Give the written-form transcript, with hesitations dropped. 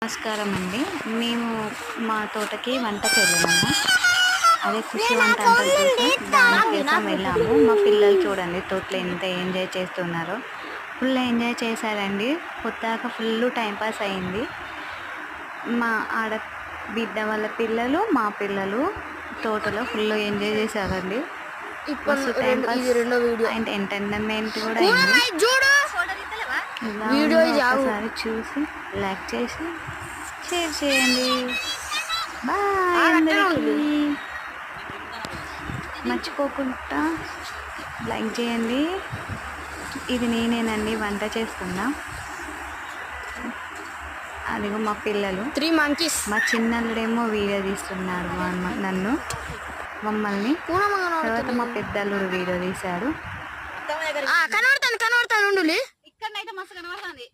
నమస్కారం అండి. మేము మా తోటకి వంటకి వెళ్ళాము. అదే కృషి వంట అంటారు చూసి దానికోసం వెళ్ళాము. మా పిల్లలు చూడండి తోటలో ఎంత ఎంజాయ్ చేస్తున్నారో. ఫుల్ ఎంజాయ్ చేశారండి. పొద్దాక ఫుల్ టైంపాస్ అయింది. మా బిడ్డ వాళ్ళ పిల్లలు, మా పిల్లలు తోటలో ఫుల్ ఎంజాయ్ చేశారండి. మస్తు టైంపాస్ అండ్ ఎంటర్టైన్మెంట్ కూడా అయింది. ఒకసారి చూసి లైక్ చేసి షేర్ చేయండి. బాయ్ అందరికీ. మర్చిపోకుండా లైక్ చేయండి. ఇది నేనేనండి వంట చేస్తున్నా. అదిగో మా పిల్లలు 3 monkeys. మా చిన్నల్లుడేమో వీడియో తీస్తున్నాడు నన్ను మమ్మల్ని. తర్వాత మా పెద్దల్లుడు వీడియో తీశాడు. కనబడతాను ఇక్కడైతే మస్తు కనబడుతుంది.